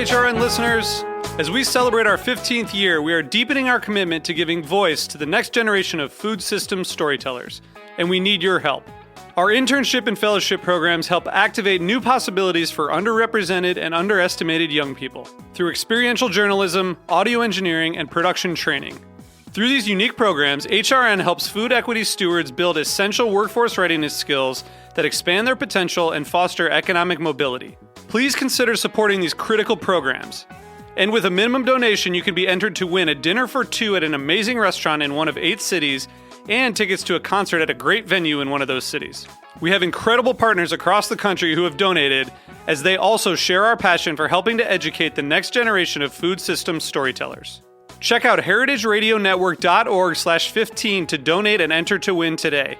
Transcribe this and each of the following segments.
HRN listeners. As we celebrate our 15th year, we are deepening our commitment to giving voice to the next generation of food systems storytellers, and we need your help. Our internship and fellowship programs help activate new possibilities for underrepresented and underestimated young people through experiential journalism, audio engineering, and production training. Through these unique programs, HRN helps food equity stewards build essential workforce readiness skills that expand their potential and foster economic mobility. Please consider supporting these critical programs. And with a minimum donation, you can be entered to win a dinner for two at an amazing restaurant in one of 8 cities and tickets to a concert at a great venue in one of those cities. We have incredible partners across the country who have donated, as they also share our passion for helping to educate the next generation of food systems storytellers. Check out heritageradionetwork.org/15 to donate and enter to win today.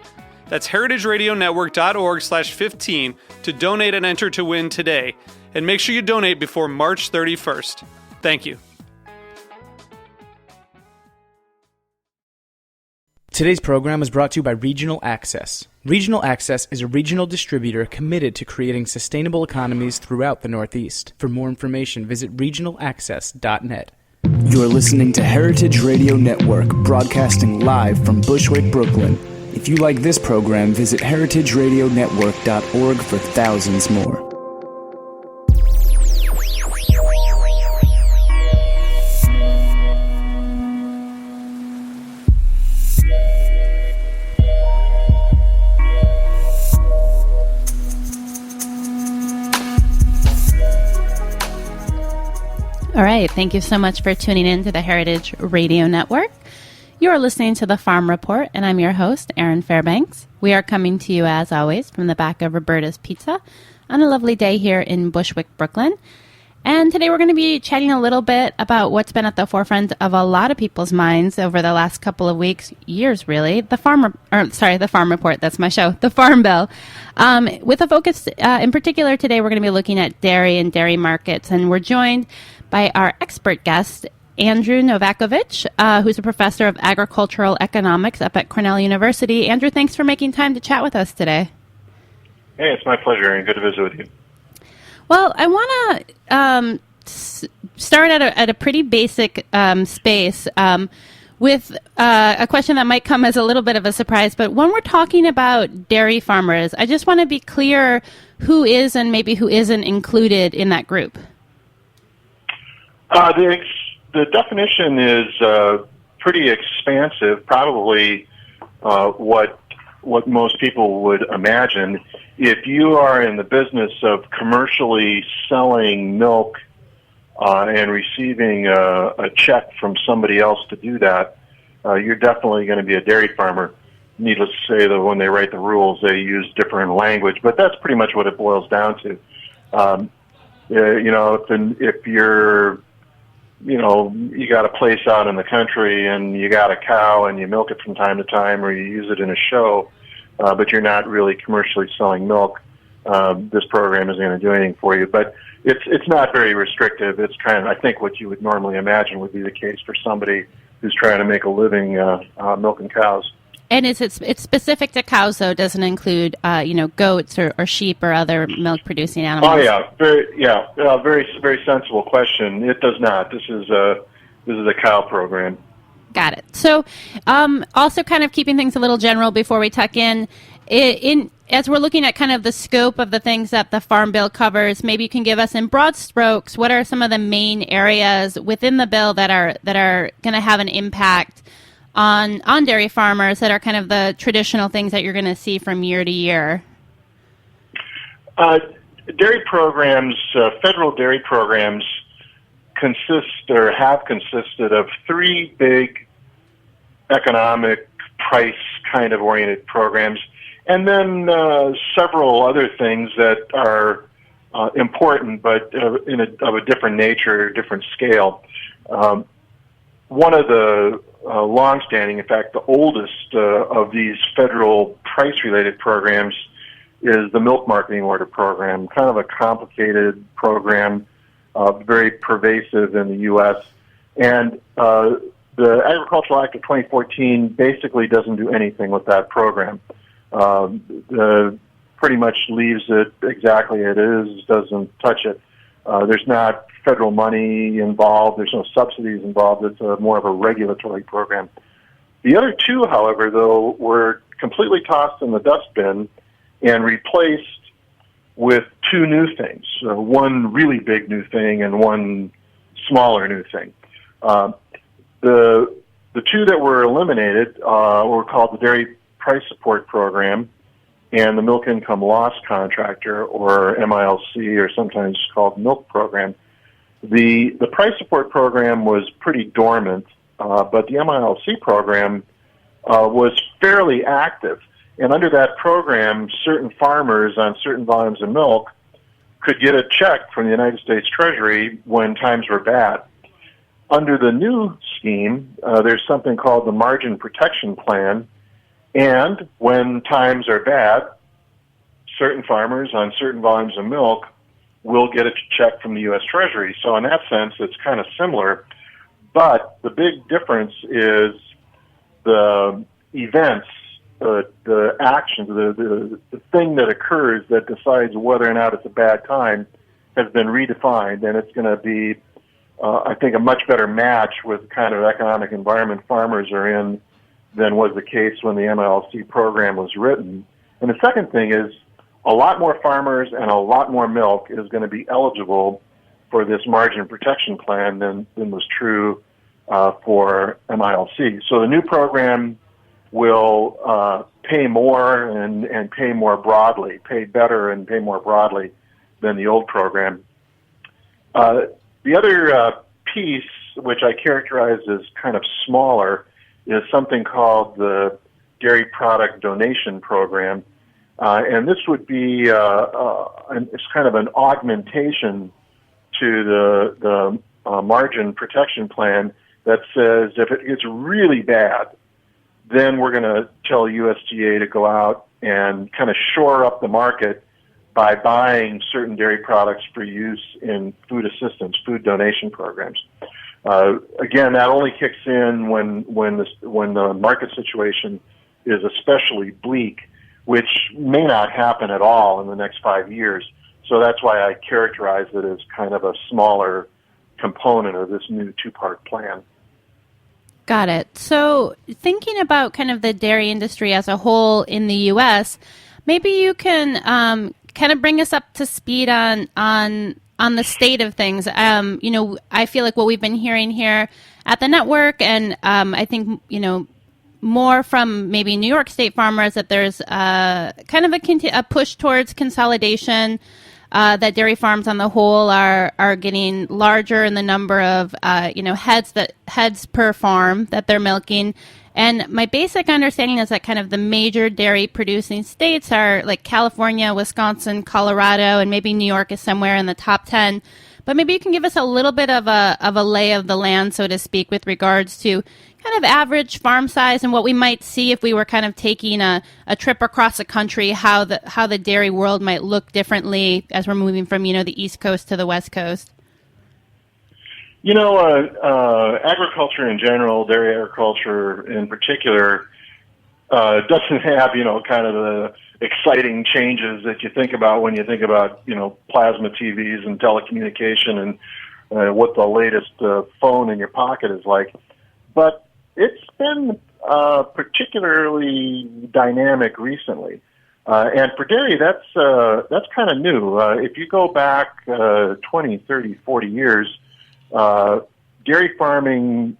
That's heritageradionetwork.org/15 to donate and enter to win today. And make sure you donate before March 31st. Thank you. Today's program is brought to you by Regional Access. Regional Access is a regional distributor committed to creating sustainable economies throughout the Northeast. For more information, visit regionalaccess.net. You're listening to Heritage Radio Network, broadcasting live from Bushwick, Brooklyn. If you like this program, visit heritageradionetwork.org for thousands more. All right. Thank you so much for tuning in to the Heritage Radio Network. You are listening to The Farm Report, and I'm your host, Erin Fairbanks. We are coming to you, as always, from the back of Roberta's Pizza on a lovely day here in Bushwick, Brooklyn. And today we're going to be chatting a little bit about what's been at the forefront of a lot of people's minds over the last couple of weeks, years really, The Farm Report, that's my show, The Farm Bill. With a focus in particular today, we're going to be looking at dairy and dairy markets, and we're joined by our expert guest, Andrew Novakovic, who's a professor of agricultural economics up at Cornell University. Andrew, thanks for making time to chat with us today. Hey, it's my pleasure, and good to visit with you. Well, I want to start at a pretty basic space with a question that might come as a little bit of a surprise. But when we're talking about dairy farmers, I just want to be clear who is and maybe who isn't included in that group. The definition is pretty expansive, probably what most people would imagine. If you are in the business of commercially selling milk and receiving a check from somebody else to do that, you're definitely going to be a dairy farmer. Needless to say that when they write the rules, they use different language, but that's pretty much what it boils down to. If you're you got a place out in the country and you got a cow and you milk it from time to time or you use it in a show, but you're not really commercially selling milk, this program isn't going to do anything for you. But it's not very restrictive. It's I think what you would normally imagine would be the case for somebody who's trying to make a living milking cows. And it's specific to cows, though. It doesn't include, goats or sheep or other milk-producing animals. Oh yeah, very sensible question. It does not. This is a cow program. Got it. So, also kind of keeping things a little general before we tuck in as we're looking at kind of the scope of the things that the Farm Bill covers, maybe you can give us in broad strokes what are some of the main areas within the bill that are going to have an impact on dairy farmers that are kind of the traditional things that you're going to see from year to year? Dairy programs, federal dairy programs, consist or have consisted of 3 big economic price kind of oriented programs, and then several other things that are important but of a different nature, different scale. One of the longstanding, in fact, the oldest of these federal price-related programs is the Milk Marketing Order Program, kind of a complicated program, very pervasive in the U.S. And the Agricultural Act of 2014 basically doesn't do anything with that program. Pretty much leaves it exactly as it is, doesn't touch it. There's not federal money involved. There's no subsidies involved. It's more of a regulatory program. The other two, however, though, were completely tossed in the dustbin and replaced with two new things, one really big new thing and one smaller new thing. The two that were eliminated were called the Dairy Price Support Program and the Milk Income Loss Contractor, or MILC, or sometimes called Milk Program. The Price Support Program was pretty dormant, but the MILC program was fairly active. And under that program, certain farmers on certain volumes of milk could get a check from the United States Treasury when times were bad. Under the new scheme, there's something called the Margin Protection Plan, and when times are bad, certain farmers on certain volumes of milk will get a check from the U.S. Treasury. So in that sense, it's kind of similar, but the big difference is the events, the actions, the thing that occurs that decides whether or not it's a bad time has been redefined, and it's going to be, I think, a much better match with the kind of economic environment farmers are in than was the case when the MLC program was written. And the second thing is a lot more farmers and a lot more milk is going to be eligible for this margin protection plan than was true for MILC. So the new program will pay more and pay more broadly, pay better and pay more broadly than the old program. The other piece, which I characterize as kind of smaller, is something called the Dairy Product Donation Program. And this would be it's kind of an augmentation to the margin protection plan that says if it gets really bad, then we're going to tell USDA to go out and kind of shore up the market by buying certain dairy products for use in food assistance, food donation programs. Again, that only kicks in when the market situation is especially bleak, which may not happen at all in the next 5 years. So that's why I characterize it as kind of a smaller component of this new two-part plan. Got it. So thinking about kind of the dairy industry as a whole in the U.S., maybe you can kind of bring us up to speed on the state of things. I feel like what we've been hearing here at the network, and I think, more from maybe New York State farmers, that there's kind of a push towards consolidation, that dairy farms on the whole are getting larger in the number of heads per farm that they're milking. And my basic understanding is that kind of the major dairy producing states are like California, Wisconsin, Colorado, and maybe New York is somewhere in the top 10. But maybe you can give us a little bit of a lay of the land, so to speak, with regards to kind of average farm size and what we might see if we were kind of taking a trip across the country, how the dairy world might look differently as we're moving from, the East Coast to the West Coast. Agriculture in general, dairy agriculture in particular, doesn't have, kind of the exciting changes that you think about when you think about, plasma TVs and telecommunication and what the latest phone in your pocket is like. But it's been particularly dynamic recently. And for dairy, that's kind of new. If you go back 20, 30, 40 years, dairy farming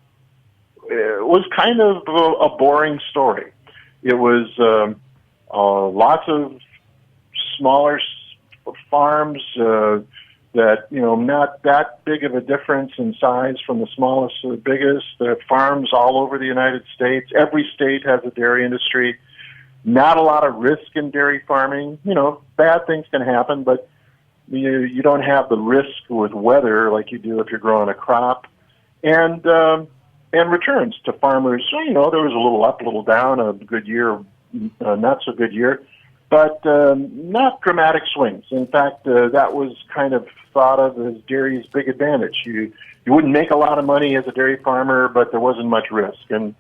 was kind of a boring story. It was lots of smaller farms that, not that big of a difference in size from the smallest to the biggest. There are farms all over the United States. Every state has a dairy industry. Not a lot of risk in dairy farming. Bad things can happen, but you don't have the risk with weather like you do if you're growing a crop. And returns to farmers, there was a little up, a little down, a good year, not so good year, but not dramatic swings. In fact, that was kind of thought of as dairy's big advantage. You wouldn't make a lot of money as a dairy farmer, but there wasn't much risk, and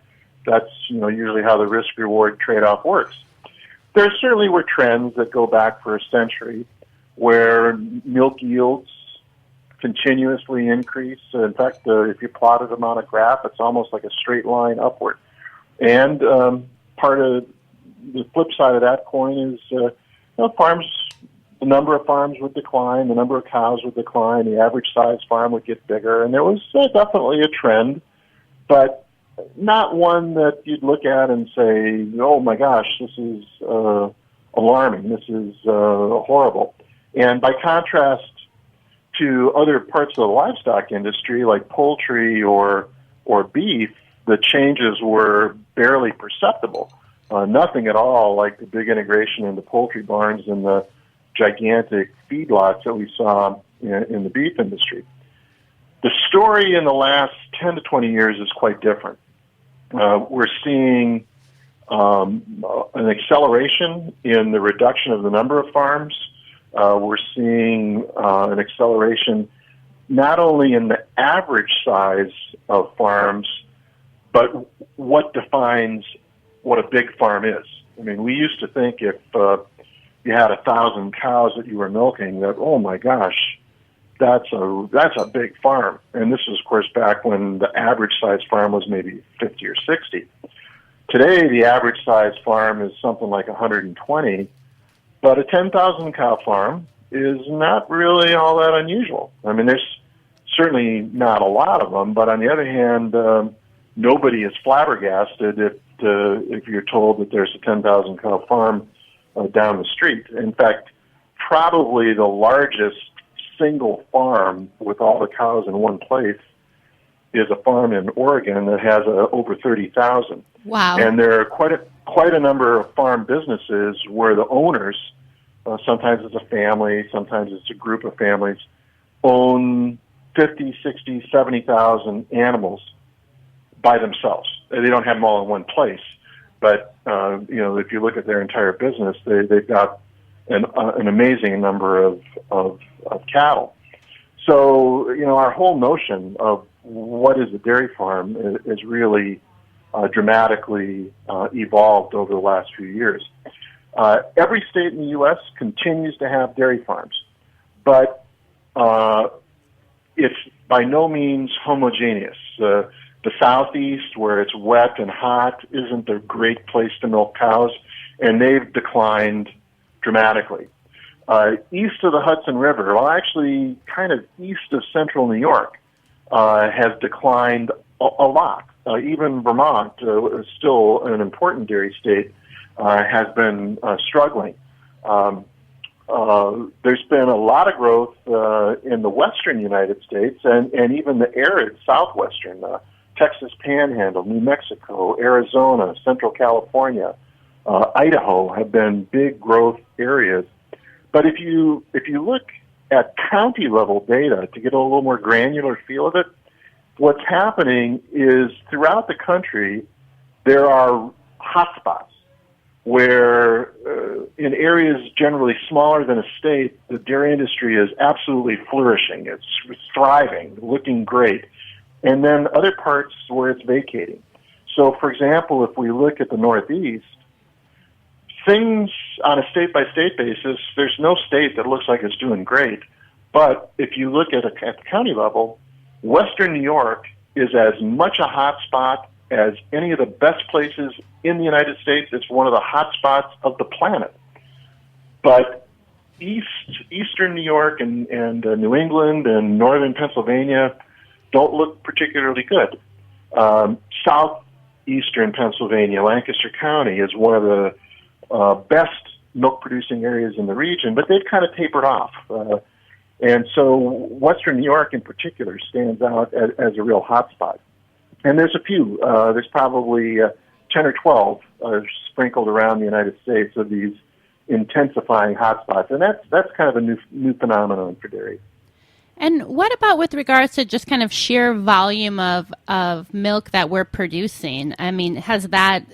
that's usually how the risk-reward trade-off works. There certainly were trends that go back for a century where milk yields continuously increase. In fact, if you plotted them on a graph, it's almost like a straight line upward. And part of the flip side of that coin is farms. The number of farms would decline, the number of cows would decline, the average size farm would get bigger, and there was definitely a trend, but not one that you'd look at and say, oh my gosh, this is alarming, this is horrible. And by contrast to other parts of the livestock industry, like poultry or beef, the changes were barely perceptible. Nothing at all like the big integration into poultry barns and the gigantic feedlots that we saw in the beef industry. The story in the last 10 to 20 years is quite different. We're seeing an acceleration in the reduction of the number of farms. We're seeing an acceleration not only in the average size of farms, but what defines what a big farm is. I mean, we used to think if you had 1,000 cows that you were milking, that, oh my gosh, that's a big farm. And this was, of course, back when the average size farm was maybe 50 or 60. Today, the average size farm is something like 120, but a 10,000 cow farm is not really all that unusual. I mean, there's certainly not a lot of them, but on the other hand, nobody is flabbergasted if you're told that there's a 10,000 cow farm down the street. In fact, probably the largest single farm with all the cows in one place is a farm in Oregon that has over 30,000. Wow. And there are quite a number of farm businesses where the owners, sometimes it's a family, sometimes it's a group of families, own 50, 60, 70,000 animals by themselves. They don't have them all in one place. But, if you look at their entire business, they've got an amazing number of cattle. So, our whole notion of what is a dairy farm is really dramatically evolved over the last few years. Every state in the U.S. continues to have dairy farms, but it's by no means homogeneous. The Southeast, where it's wet and hot, isn't a great place to milk cows, and they've declined dramatically. East of the Hudson River, well, actually kind of east of central New York, has declined a lot. Even Vermont, still an important dairy state, has been struggling. There's been a lot of growth in the western United States and even the arid southwestern, Texas Panhandle, New Mexico, Arizona, Central California, Idaho have been big growth areas. But if you look at county level data to get a little more granular feel of it, what's happening is throughout the country there are hotspots where in areas generally smaller than a state, the dairy industry is absolutely flourishing. It's thriving, looking great. And then other parts where it's vacating. So, for example, if we look at the Northeast, things on a state-by-state basis, there's no state that looks like it's doing great. But if you look at the county level, Western New York is as much a hot spot as any of the best places in the United States. It's one of the hot spots of the planet. But Eastern New York and New England and Northern Pennsylvania don't look particularly good. Southeastern Pennsylvania, Lancaster County, is one of the best milk-producing areas in the region, but they've kind of tapered off. And so Western New York in particular stands out as a real hotspot. And there's a few. There's probably 10 or 12 sprinkled around the United States of these intensifying hotspots. And that's kind of a new phenomenon for dairy. And what about with regards to just kind of sheer volume of milk that we're producing? I mean, has that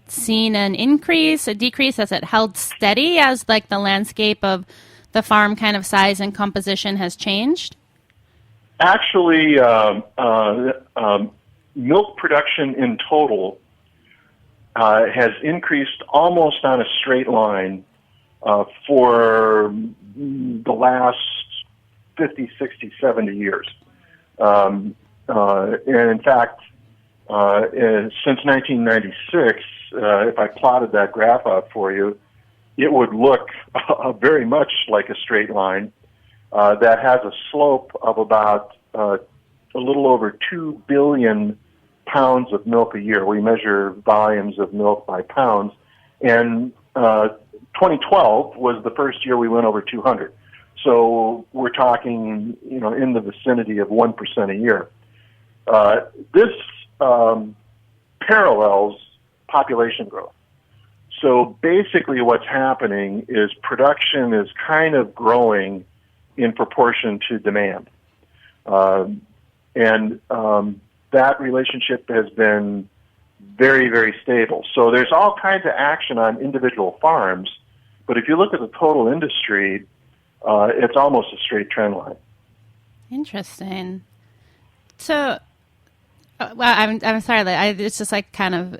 seen an increase, a decrease? Has it held steady as like the landscape of the farm kind of size and composition has changed? Actually, milk production in total has increased almost on a straight line for the last 50, 60, 70 years. And in fact, since 1996, if I plotted that graph out for you, it would look very much like a straight line that has a slope of about a little over 2 billion pounds of milk a year. We measure volumes of milk by pounds. And 2012 was the first year we went over 200. So we're talking, in the vicinity of 1% a year. This parallels population growth. So basically what's happening is production is kind of growing in proportion to demand. That relationship has been very, very stable. So there's all kinds of action on individual farms, but if you look at the total industry, it's almost a straight trend line. Interesting. So, I'm sorry. It's just like kind of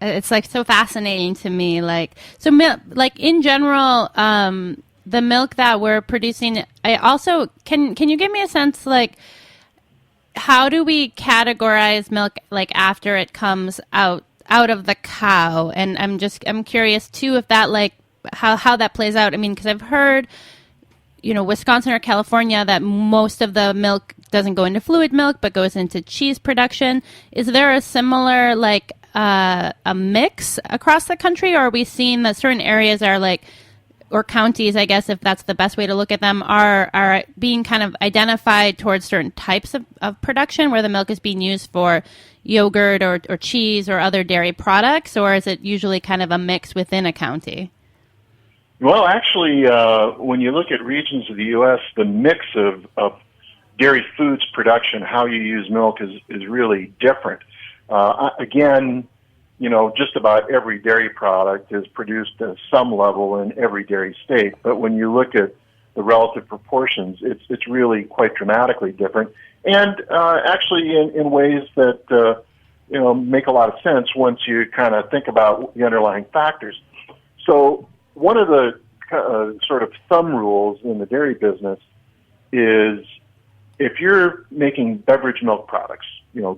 it's like so fascinating to me. Like in general, the milk that we're producing. I also can you give me a sense like how do we categorize milk like after it comes out of the cow? And I'm curious too if that like how that plays out. I mean, because I've heard, Wisconsin or California that most of the milk doesn't go into fluid milk but goes into cheese production. Is there a similar like a mix across the country, or are we seeing that certain areas are like, or counties, I guess, if that's the best way to look at them, are being kind of identified towards certain types of production where the milk is being used for yogurt or cheese or other dairy products, or is it usually kind of a mix within a county? Well, actually, when you look at regions of the U.S., the mix of dairy foods production, how you use milk is really different. Again, just about every dairy product is produced at some level in every dairy state. But when you look at the relative proportions, it's really quite dramatically different. And actually in ways that, make a lot of sense once you kind of think about the underlying factors. So one of the sort of thumb rules in the dairy business is if you're making beverage milk products,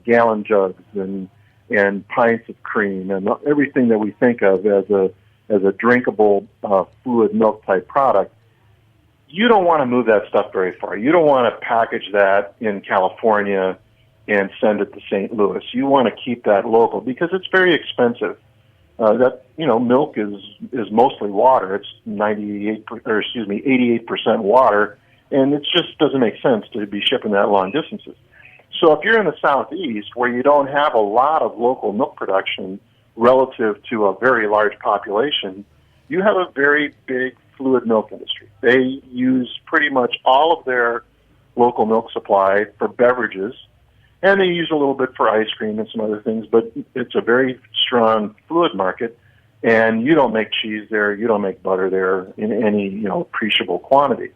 gallon jugs and pints of cream and everything that we think of as a drinkable fluid milk type product, you don't want to move that stuff very far. You don't want to package that in California and send it to St. Louis. You want to keep that local because it's very expensive. Milk is mostly water. It's 88% water, and it just doesn't make sense to be shipping that long distances. So if you're in the Southeast where you don't have a lot of local milk production relative to a very large population, you have a very big fluid milk industry. They use pretty much all of their local milk supply for beverages, and they use a little bit for ice cream and some other things, but it's a very strong fluid market, and you don't make cheese there, you don't make butter there in any appreciable quantity.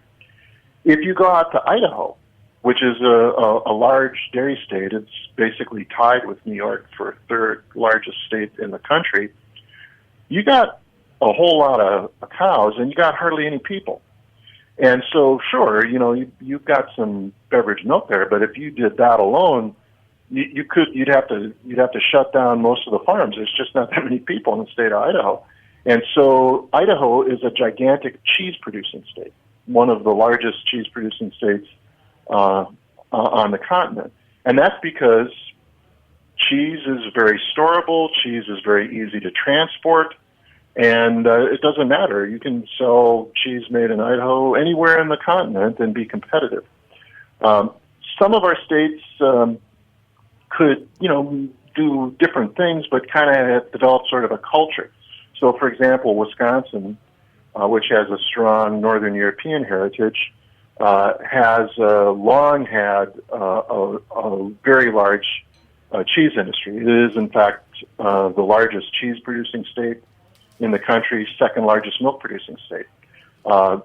If you go out to Idaho, which is a large dairy state, it's basically tied with New York for third largest state in the country, you got a whole lot of cows, and you got hardly any people. And so, sure, you've got some beverage milk there, but if you did that alone, you'd have to shut down most of the farms. There's just not that many people in the state of Idaho. And so Idaho is a gigantic cheese-producing state, one of the largest cheese-producing states on the continent. And that's because cheese is very storable, cheese is very easy to transport, and it doesn't matter. You can sell cheese made in Idaho anywhere in the continent and be competitive. Some of our states could, do different things, but kind of have developed sort of a culture. So, for example, Wisconsin, which has a strong Northern European heritage, has long had a very large cheese industry. It is, in fact, the largest cheese-producing state in the country, second largest milk-producing state. And,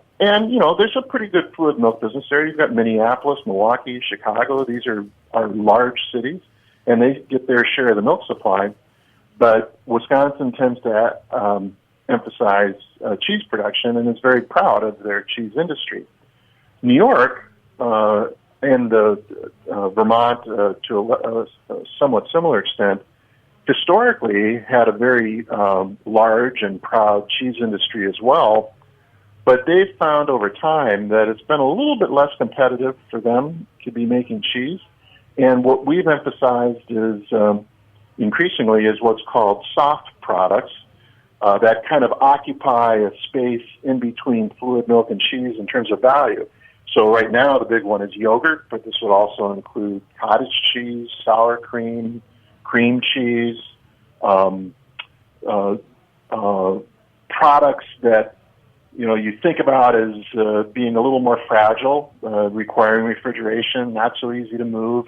there's a pretty good fluid milk business there. You've got Minneapolis, Milwaukee, Chicago. These are large cities, and they get their share of the milk supply. But Wisconsin tends to emphasize cheese production and is very proud of their cheese industry. New York and Vermont, to a somewhat similar extent, historically had a very large and proud cheese industry as well. But they've found over time that it's been a little bit less competitive for them to be making cheese. And what we've emphasized is increasingly is what's called soft products that kind of occupy a space in between fluid milk and cheese in terms of value. So right now the big one is yogurt, but this would also include cottage cheese, sour cream, cream cheese, products that you think about as being a little more fragile, requiring refrigeration, not so easy to move,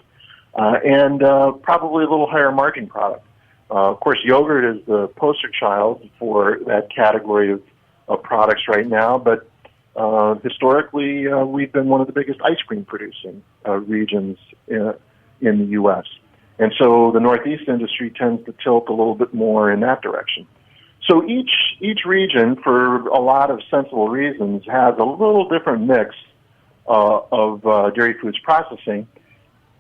and probably a little higher margin product. Of course, yogurt is the poster child for that category of products right now, but historically we've been one of the biggest ice cream producing regions in the U.S. And so the Northeast industry tends to tilt a little bit more in that direction. So each region, for a lot of sensible reasons, has a little different mix of dairy foods processing.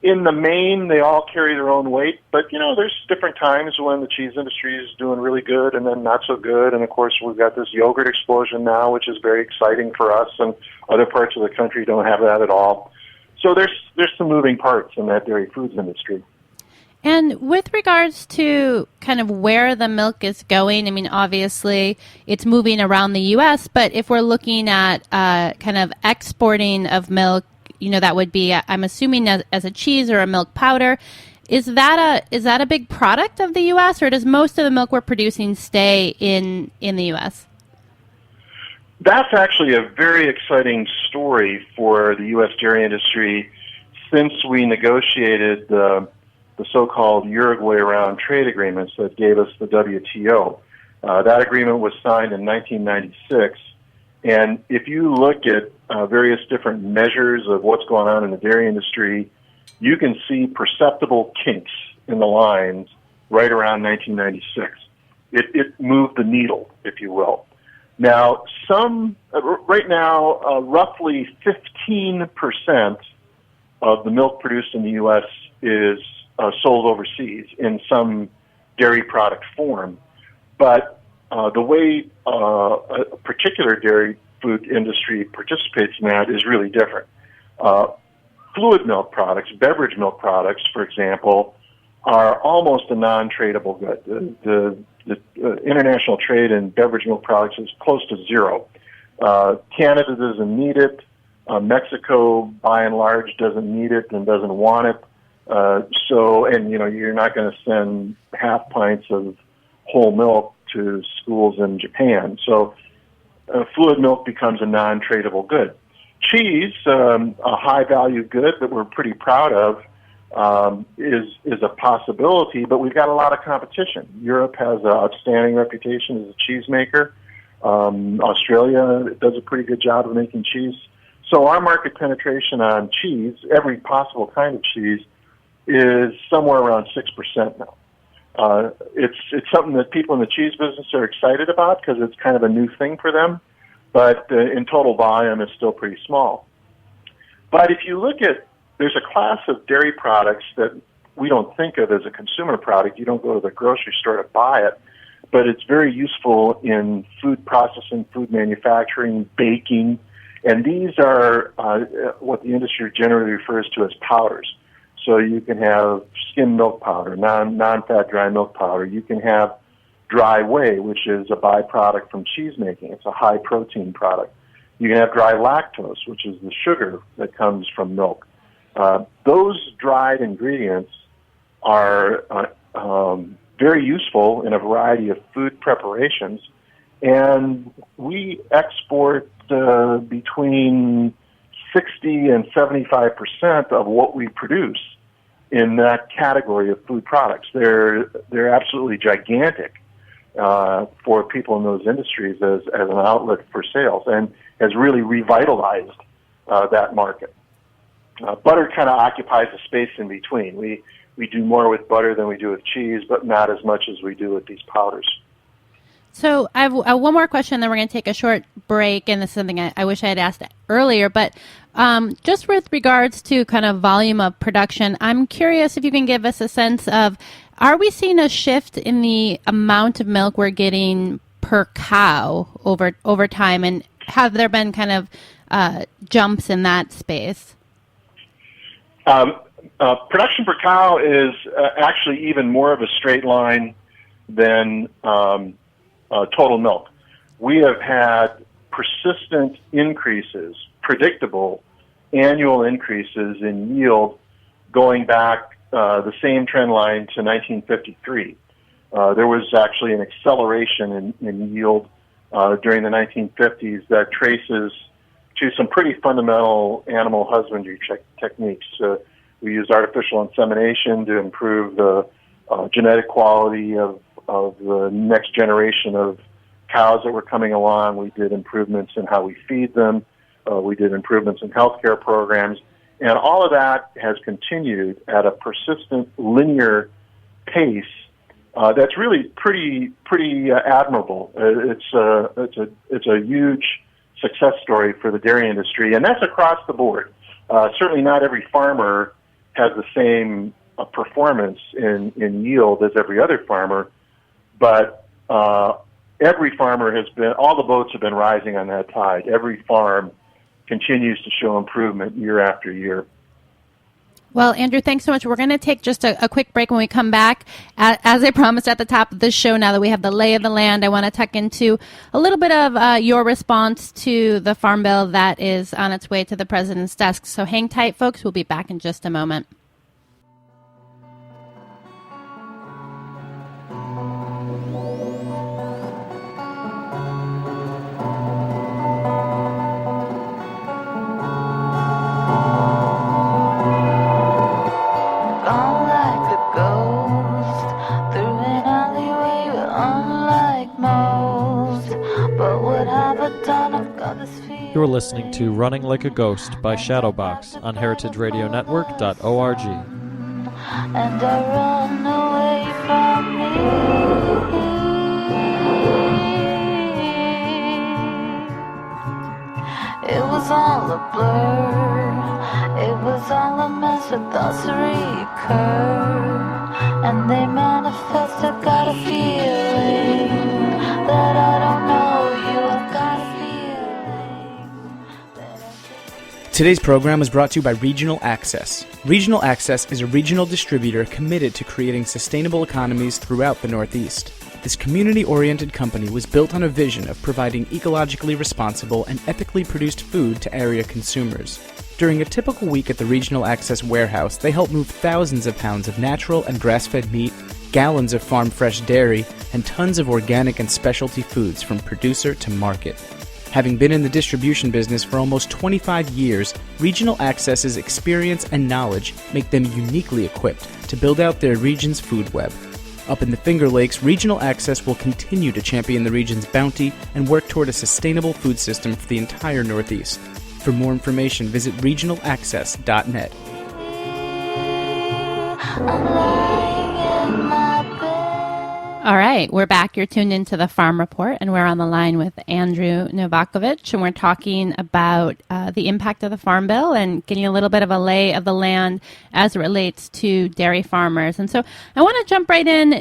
In the main, they all carry their own weight, but there's different times when the cheese industry is doing really good and then not so good. And of course, we've got this yogurt explosion now, which is very exciting for us, and other parts of the country don't have that at all. So there's some moving parts in that dairy foods industry. And with regards to kind of where the milk is going, I mean, obviously it's moving around the U.S., but if we're looking at kind of exporting of milk, that would be, I'm assuming, as a cheese or a milk powder. Is that a big product of the U.S., or does most of the milk we're producing stay in the U.S.? That's actually a very exciting story for the U.S. dairy industry since we negotiated the so-called Uruguay round trade agreements that gave us the WTO. That agreement was signed in 1996, and if you look at various different measures of what's going on in the dairy industry, you can see perceptible kinks in the lines right around 1996. It moved the needle, if you will. Now, right now, roughly 15% of the milk produced in the U.S. is sold overseas in some dairy product form. But the way a particular dairy food industry participates in that is really different. Fluid milk products, beverage milk products, for example, are almost a non-tradable good. The international trade in beverage milk products is close to zero. Canada doesn't need it. Mexico, by and large, doesn't need it and doesn't want it. You're not going to send half pints of whole milk to schools in Japan. So fluid milk becomes a non-tradable good. Cheese, a high-value good that we're pretty proud of, is a possibility, but we've got a lot of competition. Europe has an outstanding reputation as a cheese maker. Australia does a pretty good job of making cheese. So our market penetration on cheese, every possible kind of cheese, is somewhere around 6% now. It's something that people in the cheese business are excited about because it's kind of a new thing for them, but in total volume, it's still pretty small. But if you look at, there's a class of dairy products that we don't think of as a consumer product. You don't go to the grocery store to buy it, but it's very useful in food processing, food manufacturing, baking, and these are what the industry generally refers to as powders. So you can have skim milk powder, non-fat dry milk powder. You can have dry whey, which is a byproduct from cheese making. It's a high-protein product. You can have dry lactose, which is the sugar that comes from milk. Those dried ingredients are very useful in a variety of food preparations, and we export between 60 and 75% of what we produce in that category of food products. They're absolutely gigantic for people in those industries as an outlet for sales, and has really revitalized that market. Butter kind of occupies a space in between. We do more with butter than we do with cheese, but not as much as we do with these powders. So I have one more question, then we're going to take a short break, and this is something I wish I had asked earlier, but just with regards to kind of volume of production, I'm curious if you can give us a sense of, are we seeing a shift in the amount of milk we're getting per cow over time, and have there been kind of jumps in that space? Production per cow is actually even more of a straight line than total milk. We have had persistent increases, predictable annual increases in yield going back the same trend line to 1953. There was actually an acceleration in yield during the 1950s that traces to some pretty fundamental animal husbandry techniques. We used artificial insemination to improve the genetic quality of the next generation of cows that were coming along. We did improvements in how we feed them. We did improvements in healthcare programs. And all of that has continued at a persistent linear pace that's really pretty admirable. It's a huge success story for the dairy industry, and that's across the board. Certainly not every farmer has the same performance in yield as every other farmer, but every farmer all the boats have been rising on that tide. Every farm continues to show improvement year after year. Well, Andrew, thanks so much. We're going to take just a quick break. When we come back, as I promised at the top of the show, now that we have the lay of the land, I want to tuck into a little bit of your response to the Farm Bill that is on its way to the President's desk. So hang tight, folks. We'll be back in just a moment. You're listening to Running Like a Ghost by Shadowbox on heritageradionetwork.org. And I run away from me. It was all a blur. It was all a mess with thoughts recur. And they manifest. I've got a feeling that I don't know you. I've got a feeling. Today's program is brought to you by Regional Access. Regional Access is a regional distributor committed to creating sustainable economies throughout the Northeast. This community-oriented company was built on a vision of providing ecologically responsible and ethically produced food to area consumers. During a typical week at the Regional Access warehouse, they help move thousands of pounds of natural and grass-fed meat, gallons of farm-fresh dairy, and tons of organic and specialty foods from producer to market. Having been in the distribution business for almost 25 years, Regional Access's experience and knowledge make them uniquely equipped to build out their region's food web. Up in the Finger Lakes, Regional Access will continue to champion the region's bounty and work toward a sustainable food system for the entire Northeast. For more information, visit regionalaccess.net. All right, we're back. You're tuned into the Farm Report, and we're on the line with Andrew Novakovic, and we're talking about the impact of the Farm Bill and getting a little bit of a lay of the land as it relates to dairy farmers. And so I want to jump right in,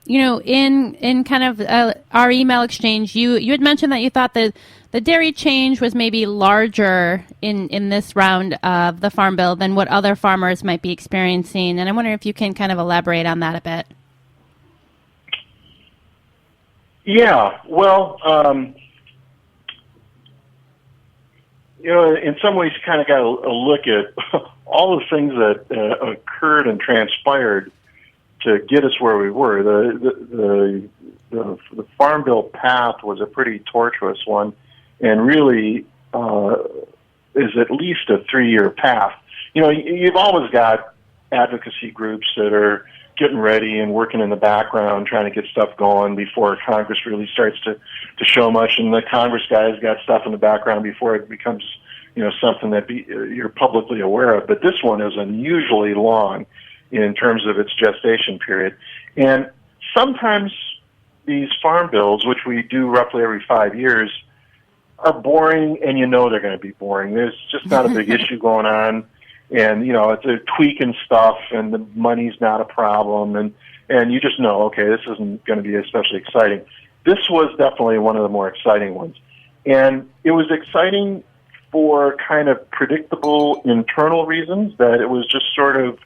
in kind of our email exchange, you had mentioned that you thought that the dairy change was maybe larger in this round of the Farm Bill than what other farmers might be experiencing, and I wonder if you can kind of elaborate on that a bit. Yeah, well, in some ways, you kind of got to look at all the things that occurred and transpired to get us where we were. The Farm Bill path was a pretty tortuous one, and really is at least a 3-year path. You've always got advocacy groups that are getting ready and working in the background, trying to get stuff going before Congress really starts to show much. And the Congress guys got stuff in the background before it becomes, something that you're publicly aware of. But this one is unusually long in terms of its gestation period. And sometimes these farm bills, which we do roughly every 5 years, are boring, and you know they're going to be boring. There's just not a big issue going on, and they're tweaking stuff, and the money's not a problem, and you just know, okay, this isn't going to be especially exciting. This was definitely one of the more exciting ones, and it was exciting for kind of predictable internal reasons, that it was just sort of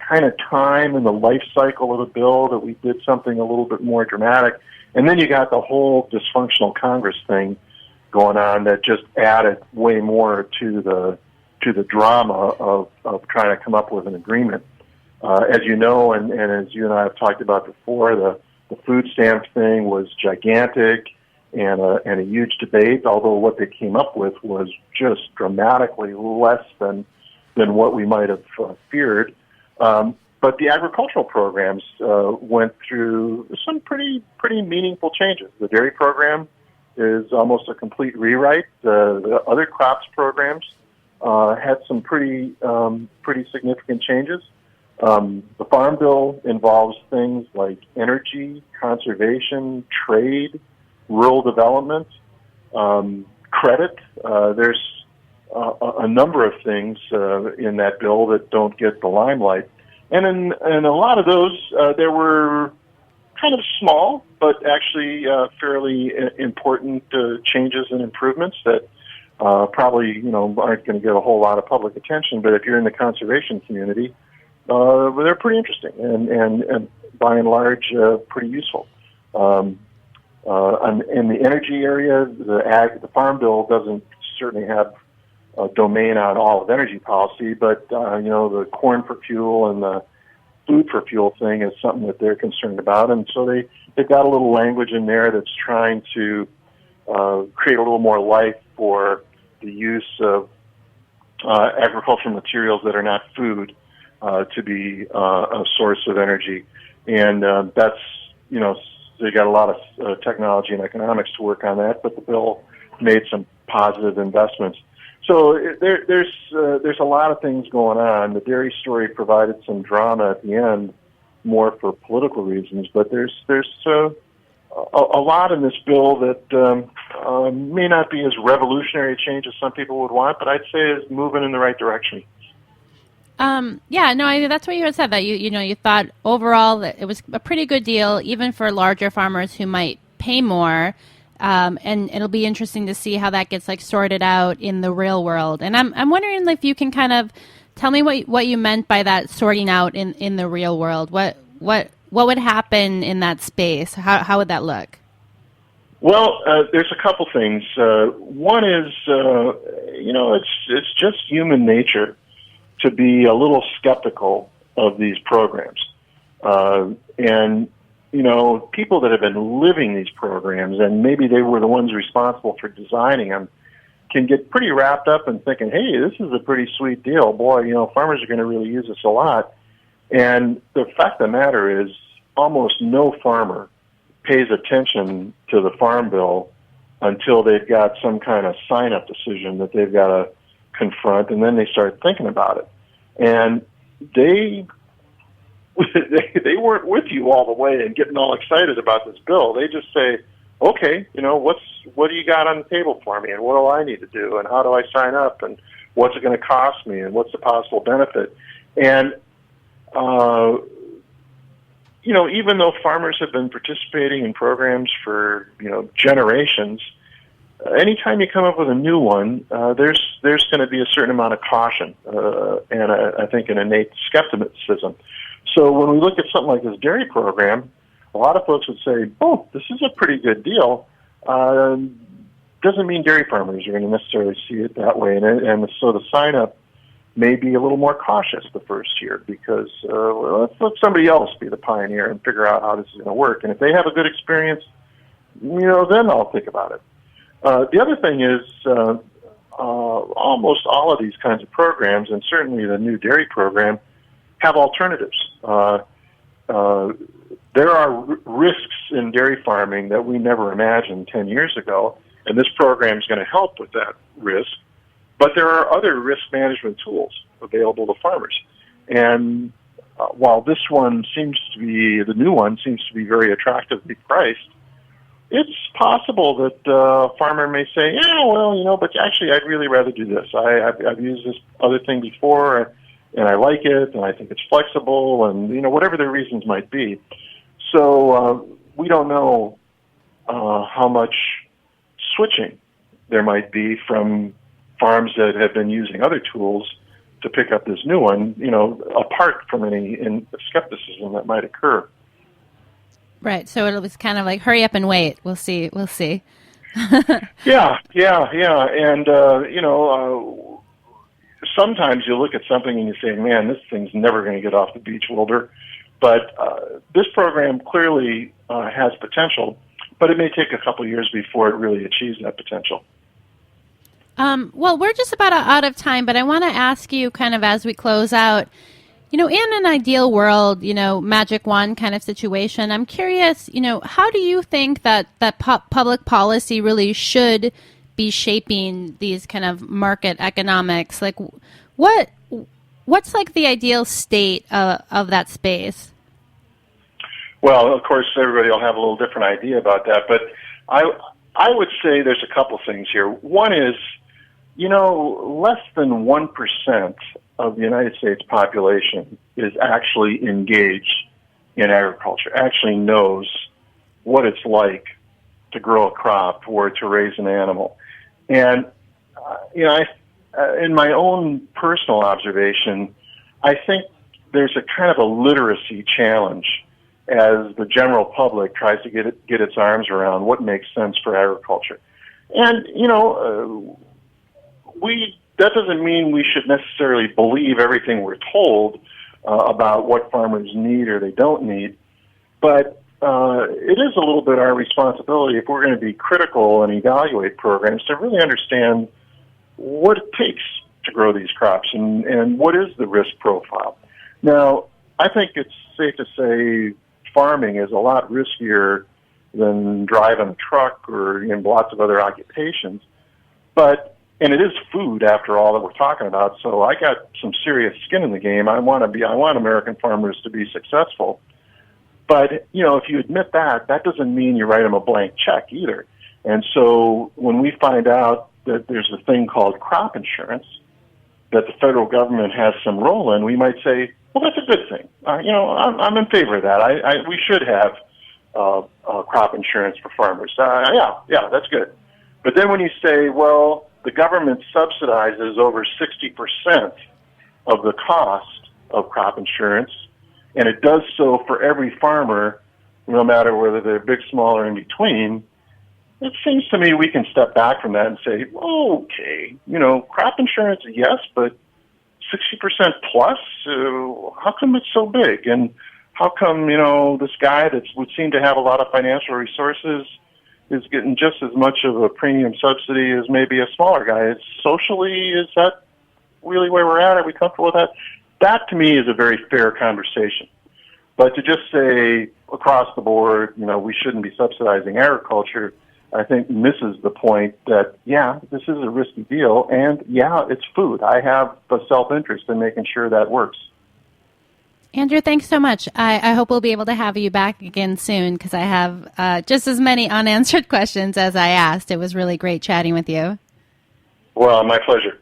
kind of time in the life cycle of the bill that we did something a little bit more dramatic, and then you got the whole dysfunctional Congress thing going on that just added way more to the drama of trying to come up with an agreement. As you know, and as you and I have talked about before, the food stamp thing was gigantic and a huge debate, although what they came up with was just dramatically less than what we might have feared. But the agricultural programs went through some pretty meaningful changes. The dairy program is almost a complete rewrite. The other crops programs had some pretty significant changes. The Farm Bill involves things like energy, conservation, trade, rural development, credit. There's a number of things in that bill that don't get the limelight. And in a lot of those, there were kind of small, but actually fairly important changes and improvements that probably aren't going to get a whole lot of public attention. But if you're in the conservation community, they're pretty interesting and by and large pretty useful. In the energy area, the Farm Bill doesn't certainly have a domain on all of energy policy, but the corn for fuel and the food for fuel thing is something that they're concerned about, and so they've got a little language in there that's trying to create a little more life for the use of agricultural materials that are not food to be a source of energy, and that's they got a lot of technology and economics to work on that, but the bill made some positive investments. So there's a lot of things going on. The dairy story provided some drama at the end, more for political reasons, but there's a lot in this bill that may not be as revolutionary a change as some people would want, but I'd say is moving in the right direction. That's what you had said, that you thought overall that it was a pretty good deal, even for larger farmers who might pay more. And it'll be interesting to see how that gets sorted out in the real world. And I'm wondering if you can kind of tell me what you meant by that sorting out in the real world. What would happen in that space? How would that look? Well, there's a couple things. One is, it's just human nature to be a little skeptical of these programs. And people that have been living these programs, and maybe they were the ones responsible for designing them, can get pretty wrapped up in thinking, hey, this is a pretty sweet deal. Boy, farmers are going to really use this a lot. And the fact of the matter is, almost no farmer pays attention to the Farm Bill until they've got some kind of sign-up decision that they've got to confront, and then they start thinking about it. And they weren't with you all the way and getting all excited about this bill. They just say, okay, what do you got on the table for me, and what do I need to do, and how do I sign up, and what's it going to cost me, and what's the possible benefit? And even though farmers have been participating in programs for generations, anytime you come up with a new one, there's going to be a certain amount of caution and I think an innate skepticism. So when we look at something like this dairy program, a lot of folks would say, oh, this is a pretty good deal. Doesn't mean dairy farmers are going to necessarily see it that way. And so the sign-up may be a little more cautious the first year because let's let somebody else be the pioneer and figure out how this is going to work. And if they have a good experience, then I'll think about it. The other thing is almost all of these kinds of programs, and certainly the new dairy program, have alternatives. There are risks in dairy farming that we never imagined 10 years ago, and this program is going to help with that risk. But there are other risk management tools available to farmers. And while this one the new one seems to be very attractively priced, it's possible that a farmer may say, yeah, well, but actually I'd really rather do this. I've used this other thing before, and I like it, and I think it's flexible, and, whatever their reasons might be. So we don't know how much switching there might be from farms that have been using other tools to pick up this new one, apart from any skepticism that might occur. Right. So it was kind of like, hurry up and wait. We'll see. Yeah. And, sometimes you look at something and you say, man, this thing's never going to get off the beach wilder. But this program clearly has potential, but it may take a couple of years before it really achieves that potential. Well, we're just about out of time, but I want to ask you kind of as we close out, in an ideal world, magic wand kind of situation, I'm curious, how do you think that public policy really should be shaping these kind of market economics? Like, what's like the ideal state of that space? Well, of course, everybody will have a little different idea about that, but I would say there's a couple things here. One is, less than 1% of the United States population is actually engaged in agriculture, actually knows what it's like to grow a crop or to raise an animal. And, in my own personal observation, I think there's a kind of a literacy challenge as the general public tries to get its arms around what makes sense for agriculture. And, that doesn't mean we should necessarily believe everything we're told about what farmers need or they don't need, but it is a little bit our responsibility, if we're going to be critical and evaluate programs, to really understand what it takes to grow these crops and what is the risk profile. Now, I think it's safe to say farming is a lot riskier than driving a truck or lots of other occupations, and it is food, after all, that we're talking about. So I got some serious skin in the game. I want American farmers to be successful. But, if you admit that doesn't mean you write them a blank check either. And so when we find out that there's a thing called crop insurance that the federal government has some role in, we might say, well, that's a good thing. I'm in favor of that. We should have crop insurance for farmers. Yeah, that's good. But then when you say, well, the government subsidizes over 60% of the cost of crop insurance, and it does so for every farmer, no matter whether they're big, small, or in between, it seems to me we can step back from that and say, okay, crop insurance, yes, but 60% plus, how come it's so big? And how come, this guy that would seem to have a lot of financial resources is getting just as much of a premium subsidy as maybe a smaller guy? Socially, is that really where we're at? Are we comfortable with that? That, to me, is a very fair conversation. But to just say across the board, we shouldn't be subsidizing agriculture, I think misses the point that, yeah, this is a risky deal, and yeah, it's food. I have a self-interest in making sure that works. Andrew, thanks so much. I hope we'll be able to have you back again soon, because I have just as many unanswered questions as I asked. It was really great chatting with you. Well, my pleasure.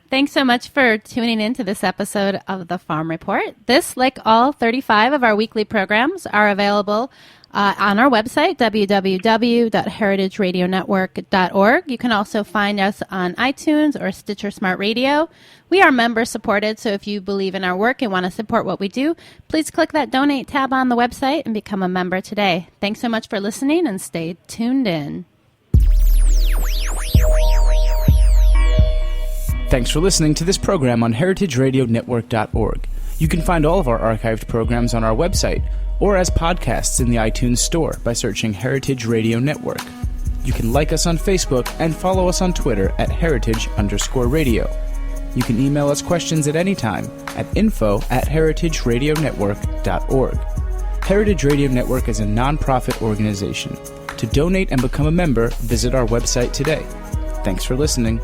Thanks so much for tuning in to this episode of The Farm Report. This, like all 35 of our weekly programs, are available on our website, www.heritageradionetwork.org. You can also find us on iTunes or Stitcher Smart Radio. We are member-supported, so if you believe in our work and want to support what we do, please click that Donate tab on the website and become a member today. Thanks so much for listening, and stay tuned in. Thanks for listening to this program on heritageradionetwork.org. You can find all of our archived programs on our website or as podcasts in the iTunes Store by searching Heritage Radio Network. You can like us on Facebook and follow us on Twitter at @heritage_radio. You can email us questions at any time at info@heritageradionetwork.org. Heritage Radio Network is a non-profit organization. To donate and become a member, visit our website today. Thanks for listening.